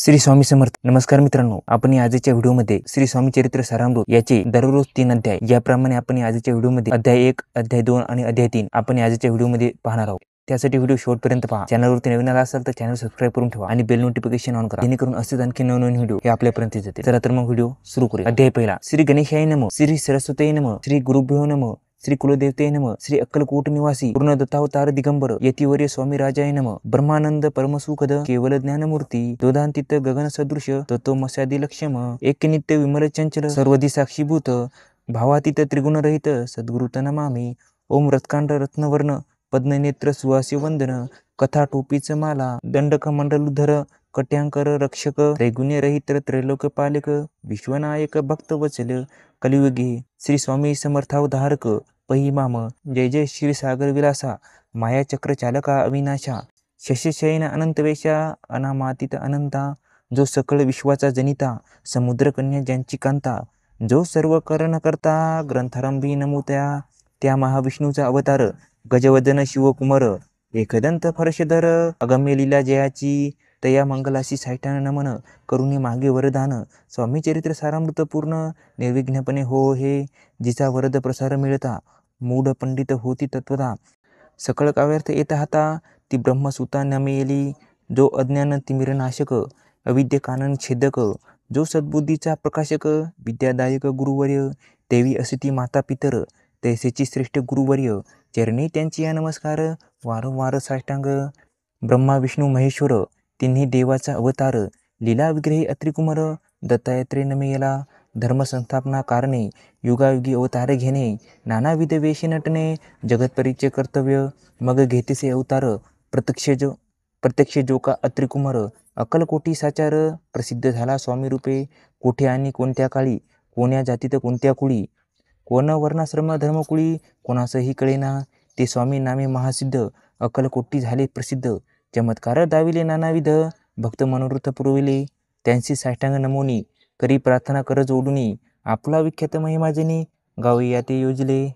श्री स्वामी समर्थ. नमस्कार मित्रांनो, आपण आजच्या व्हिडिओमध्ये श्री स्वामी चरित्र सारामृत याचे दररोज 3 अध्याय याप्रमाणे आपण आजच्या व्हिडिओमध्ये अध्याय 1, अध्याय 2 आणि अध्याय 3 आपण आजच्या व्हिडिओमध्ये पाहणार आहोत. त्यासाठी व्हिडिओ शेवटपर्यंत पहा. चॅनलवरती नवीन आला असाल तर चॅनल सबस्क्राइब करून ठेवा आणि बेल नोटिफिकेशन ऑन करा, जेणेकरून असेच आणखी नवनवीन व्हिडिओ हे आपल्यापर्यंत येतील. चला तर मग व्हिडिओ सुरू करूया. अध्याय पहिला. श्री गणेशाय नमः, श्री सरस्वतीय नमः, श्री गुरुभ्यो नमः, श्री कुलदेवते नमः, श्री अक्कलकोट निवासी पूर्ण दत्तावतार दिगंबर यतिवर्य स्वामी राजाय नमः. ब्रह्मानंद परमसुखद केवल ज्ञानमूर्ती दोदांतित गगन सदृश तत्वमस्यादि लक्ष्यम एक नित्य विमल चंचल सर्वधी साक्षीभूत भावातीत त्रिगुणरहित सद्गुरुत नमामि. ओम रत्कांड रत्नवर्ण पद्मनेत्र सुवासी वंदन कथा टोपीच माला दंडक मंडलुधर कट्यांकर रक्षक त्रैगुण्य रहित त्रैलोक पालक विश्वनायक भक्त वचल कलियुगे श्री स्वामी समर्थावधारक पहिमाम. जय जय श्री सागर विलासा माया चक्र चालका अविनाशा शशशयन अनंतवेशा अनामातीत अनंता जो सकळ विश्वाचा जनिता समुद्र कन्या ज्यांची कांता जो सर्व करण करता ग्रंथारंभी नमूत्या त्या महाविष्णूचा अवतार गजवदन शिवकुमार एकदंत फर्शधर अगम्य लीला जयाची तया मंगलाशी सायटान नमन करुणे मागे वरदान. स्वामी चरित्र सारामृत पूर्ण निर्विघ्नपणे हो हे जिचा वरद प्रसार मिळता मूढ पंडित होती तत्वता सकळ काव्यार्थ येत हाता ती ब्रह्मसुता नमेली. जो अज्ञान तिमिरनाशक अविद्य कानन छेदक जो सद्बुद्धीचा प्रकाशक विद्यादायक गुरुवर्य देवी असती माता पितर तैसेची श्रेष्ठ गुरुवर्य चरणी त्यांची या नमस्कार वारंवार साष्टांग. ब्रह्मा विष्णू महेश्वर तिन्ही देवाचा अवतार लीला विग्रही अत्रिकुमार दत्तात्रय नमेला धर्मसंस्थापना कारणे युगायुगी अवतार घेणे नानाविध वेश नटणे जगतपरीचे कर्तव्य मग घेतेसे अवतार प्रत्यक्ष जो का अत्रिकुमार अक्कलकोटी साचार प्रसिद्ध झाला स्वामी रूपे कोठे आणि कोणत्या काळी कोण्या जातीत कोणत्या कुळी कोण वर्णाश्रम धर्मकुळी कोणासही कळेना ते स्वामी नामे महासिद्ध अक्कलकोटी झाले प्रसिद्ध चमत्कार दाविले नानाविध भक्त मनोरथ पुरविले त्यांची साष्टांग नमोनी करी प्रार्थना कर जोडुनी आपला विख्यात महिमाजनी गावी याते योजले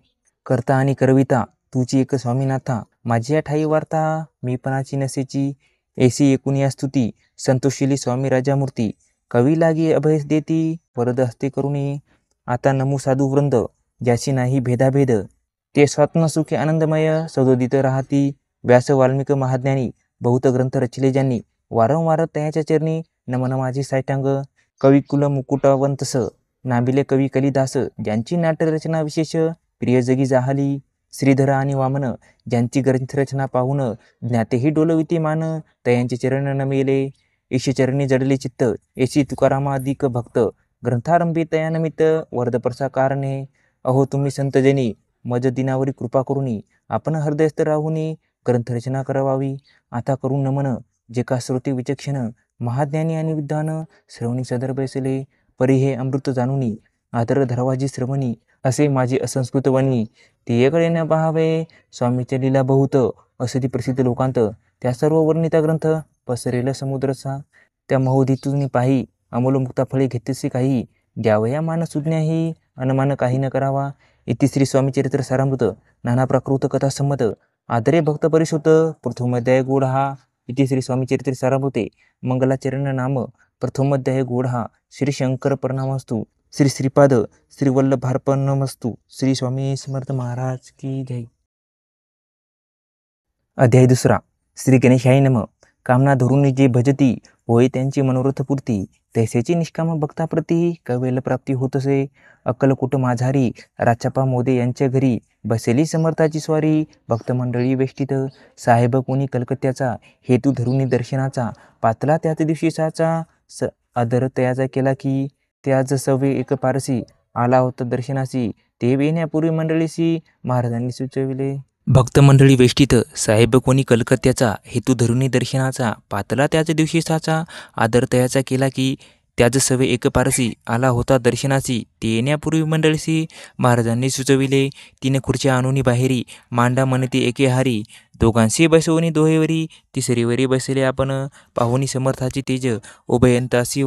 करता आणि करविता तुची एक स्वामीनाथा माझी ठाई वार्ता मीपणाची नसेची ऐसी एकूण या स्तुती संतोषिली स्वामी राजामूर्ती कवी लागी अभय देती वरद हस्ते करुणी आता नमू साधू वृंद ज्याची नाही भेदाभेद ते स्वात्म सुखे आनंदमय सदोदित राहती व्यास वाल्मिक महाज्ञानी बहुत ग्रंथ रचले ज्यांनी वारंवार तयाच्या चरणी नमन माझी सायटांग. कविकुल मुकुटवंतस नाबिले कवी कलिदास ज्यांची नाट्यरचना विशेष प्रिय जगी जाहली श्रीधर आणि वामन ज्यांची ग्रंथरचना पाहून ज्ञातेही डोलविती मान तयांचे चरण नमेले ईशचरणी जडले चित्त ऐशी तुकारामाधिक भक्त ग्रंथारंभी तयानमित्त वरदप्रसा कारणे. अहो तुम्ही संतजनी मज दिनावरी कृपा करुनी आपण हृदयस्थ राहुनी ग्रंथरचना करावावी. आता करून नमन जे का श्रोते विचक्षण महाज्ञानी आणि विद्वान श्रवणी सदर बैसले परी हे अमृत जाणुनी आदर धर्वाजी श्रवणी असे माझी असंस्कृत वनी ते एकडे न पाहावे स्वामीच्या लीला बहुत असती प्रसिद्ध लोकांत त्या सर्व वर्णिता ग्रंथ पसरेल समुद्रचा त्या महोदितून पाही अमोल मुक्ता फळे घेतेसे काही द्यावया मान सुज्ञाही अनमान काही न करावा. इति श्री स्वामी चरित्र सारामृत नाना प्राकृत कथा संमत आदरे भक्त परिसुत प्रथमोध्याय गोढा. इति श्री स्वामी चरित्र सारामृते मंगलाचरण नाम प्रथमोध्याय गोढा. श्री शंकर प्रणामस्तु. श्री श्रीपाद श्री वल्लभार्पणमस्तु. श्री स्वामी समर्थ महाराज की जय. अध्याय दुसरा. श्री गणेशाय नमः. कामना धरून जे भजती होय त्यांची मनोरथ पूर्ती तैसेची निष्काम भक्ताप्रती कवेल प्राप्ती होतसे. अक्कलकोट माझारी राचापा मोदे यांच्या घरी बसेली समर्थाची स्वारी भक्त मंडळी वेष्टीत साहेब कोणी कलकत्त्याचा हेतू धरुनी दर्शनाचा पातला त्याच दिवशी साचा आदर तयाचा केला की त्याच सवे एक पारसी आला होता दर्शनासी ते येण्यापूर्वी मंडळीशी महाराजांनी सुचविले. भक्त मंडळी वेष्टीत साहेब कोणी कलकत्त्याचा हेतू धरुनी दर्शनाचा पातला त्याच दिवशी साचा आदर तयाचा केला की त्याच सवे एक पारसी आला होता दर्शनासी ते येण्यापूर्वी मंडळीशी महाराजांनी सुचविले. तीन खुर्च्या आणूनी बाहेरी मांडा म्हणती एके हारी दोघांशी बसवून दोहेवरी तिसरीवरी बसले आपण पाहुणी समर्थाची तेज उभयंतासी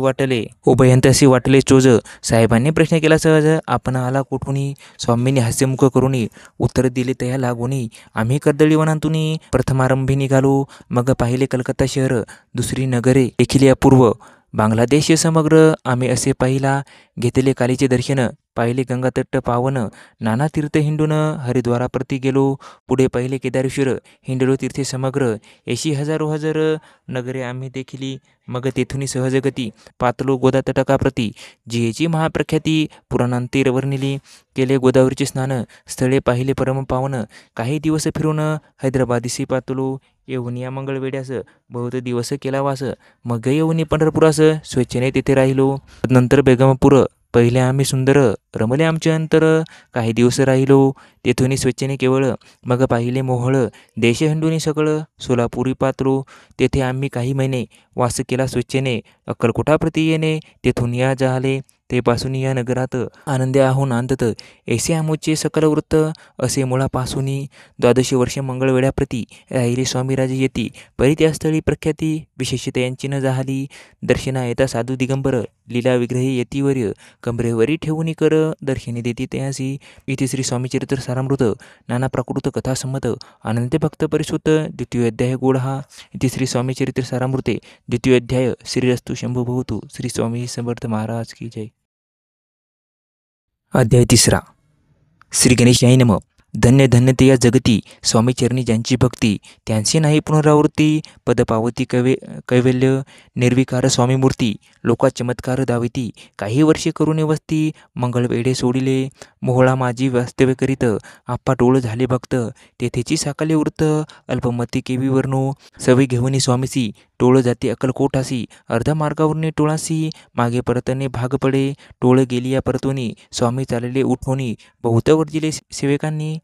वाटले चोज. साहेबांनी प्रश्न केला सहज आपण आला कोठुनी स्वामींनी हास्यमुख करुनी उत्तर दिले तया लागुनी आम्ही कर्दळी वनांतुनी प्रथमारंभी निघालो मग पाहिले कलकत्ता शहर दुसरी नगरे देखील अपूर्व बांगलादेश समग्र आम्ही असे पाहिला, घेतले कालीचे दर्शन, पाहिले गंगातट पावन, नाना तीर्थ हिंडून हरिद्वाराप्रती गेलो, पुढे पाहिले केदारेश्वर, हिंडलो तीर्थे समग्र, 80,000 हजार नगरे आम्ही देखिली, मग तेथुनी सहजगती, पातलो गोदा तटकाप्रती, जियेची महाप्रख्याती, पुराणांतीर वर्णिली, केले गोदावरीचे स्नान, स्थळे पाहिले परमपावन, काही दिवस फिरून हैदराबादिसी पातलो, येऊन या मंगळवेड्यास, बहुत दिवस केला वास, मग येऊन पंढरपुरास, स्वेच्छेने तिथे राहिलो, नंतर बेगमपूर, पहिले आम्ही सुंदर, रमले आमचे अंतर, काही दिवस राहिलो, तेथून स्वेच्छेने केवळ, मग पाहिले मोहळ, देश हिंडूनी सकळ, सोलापुरी पातलो, तेथे आम्ही काही महिने, वास केला स्वेच्छेने, अक्कलकोटाप्रती येणे, तेथून या जाहले, ते पासून या नगरात, आनंदे आहोन आंतत, ऐसे आमोचे सकल वृत्त, असे मुळापासूनी, 12 वर्षे मंगळवेढ्याप्रती, राहिले स्वामीराजे येती, परी त्या स्थळी प्रख्याती, विशेषता यांची न जाहली, दर्शना येता साधू दिगंबर, लीला विग्रही येतीवर्य, कमरेवरी ठेवून कर, दर्शनी देती तयासी, इथे श्री स्वामीचरित्र सारामृत, नाना प्राकृत कथा संमत, आनंद भक्त परिसुत, द्वितीय अध्याय गोढा, इथे श्री स्वामीचरित्र सारामृते, द्वितीय अध्याय, श्रीरस्तु शंभू भवतु, श्री स्वामी समर्थ महाराज की जय. अध्याय 3. श्री गणेशाय नमः. धन्य धन्य ते या जगती, स्वामीचरणी ज्यांची भक्ती, त्यांची नाही पुनरावृत्ती, पद पावती कैवल्य, निर्विकार स्वामीमूर्ती, लोका चमत्कार दाविती, काही वर्षे करून वस्ती, मंगळवेढे सोडिले, मोहळा माझी वास्तव्य करीत, आप्पा टोळ झाले भक्त, तेथेची साकाले वृत्त, अल्पमती केवी वर्णो, सवय घेऊन स्वामीसी, टोळ जाते अक्कलकोटासी, अर्ध मार्गावरने टोळासी, मागे परतने भाग पडे, टोळ गेली या परतोनी, स्वामी चालले उठोनी, बहुत वर्जिले सेवकांनी,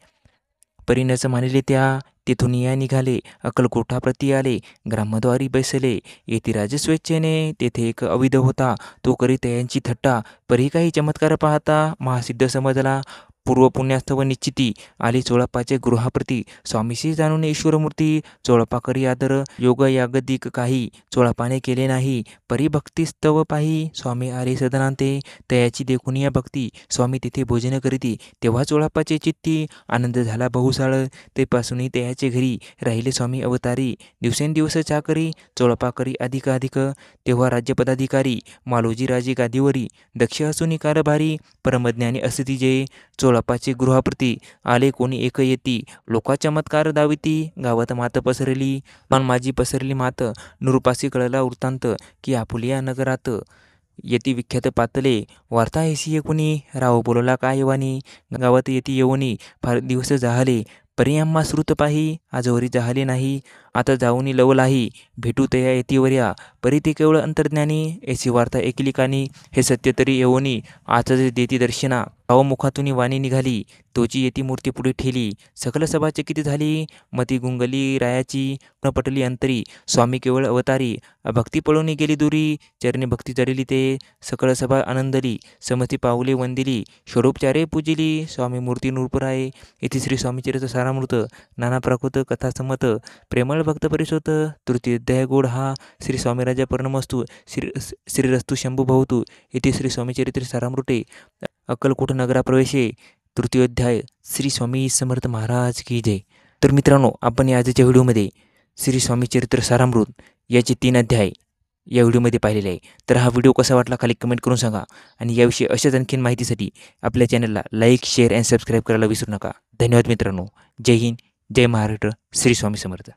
परिणच मानिले त्या, तेथून या निघाले, अक्कलकोटाप्रती आले, ग्रामद्वारी बैसले, येथे राज स्वेच्छेने, तेथे एक अविध होता, तो करी तयांची थट्टा, परी काही चमत्कार पाहता, महासिद्ध समजला, पूर्व पुण्यास्तव निश्चिती, आली चोळप्पाचे गृहाप्रती, स्वामीशी जाणून ईश्वरमूर्ती, चोळप्पा करी आदर, योग यागदिक काही, चोळप्पाने केले नाही, परी भक्तिस्तव पाही, स्वामी आले सदनांते, तयाची देखून या भक्ती, स्वामी तिथे भोजन करीती, तेव्हा चोळप्पाचे चित्ती, आनंद झाला बहुसाळ, तेपासूनही तयाचे घरी, राहिले स्वामी अवतारी, दिवसेंदिवस चाकरी, चोळप्पा करी अधिकाधिक, तेव्हा राज्यपदाधिकारी, मालोजी राजे गादीवरी, दक्ष असूनी कारभारी, परमज्ञानी असती जे, चोळप्पाचे गृहाप्रती, आले कोणी एक येती, लोका चमत्कार दाविती, गावात मात पसरली, पण माझी पसरली मात, नुरूपासी कळला वृत्तांत, की आपुलिया नगरात, येती विख्यात पातले, वार्ता ऐसी कुणी, राव बोलला काय वाणी, गावात येती येवणी, फार दिवस जाहले, परी आम्हा श्रुत पाही, आजवरी जाहले नाही, आता जाऊनी लवलाही, भेटू तया येतीवर्या, परी ते केवळ अंतर्ज्ञानी, ऐसी वार्ता ऐकली कानी, हे सत्य तरी येवणी, आता देती दर्शना, मुखातून वाणी निघाली, तोची येती मूर्ती पुढे ठेली, सकल सभा चकित झाली, मती गुंगली रायाची, न पटली अंतरी, स्वामी केवळ अवतारी, भक्ती पळून गेली दुरी, चरणी भक्ती जडली ते, सकळ सभा आनंदली, समती पाऊले वंदिली, षडोपचारे पूजिली, स्वामी मूर्ती नूरपुराये, इथे श्री स्वामीचरित्र सारामृत, नाना प्राकृत कथा संमत, प्रेमळ भक्त परिसोत, तृतीय अध्याय गोड हा, श्री स्वामीराजा पर्णमस्तु, श्रीरस्तु शंभू भवतु, इथे श्री स्वामीचरित्र सारामृते, अक्कलकोट नगरा प्रवेशे, तृतीय अध्याय, श्री स्वामी समर्थ महाराज की जय. तर मित्रांनो, आपण या आजच्या व्हिडिओमध्ये श्री स्वामी चरित्र सारामृत याचे 3 अध्याय या व्हिडिओमध्ये पाहिलेले आहे. तर हा व्हिडिओ कसा वाटला खाली कमेंट करून सांगा, आणि याविषयी अशाच आणखीन माहितीसाठी आपल्या चॅनलला लाईक, शेअर आणि सबस्क्राईब करायला विसरू नका. धन्यवाद मित्रांनो. जय हिंद, जय महाराष्ट्र, श्री स्वामी समर्थ.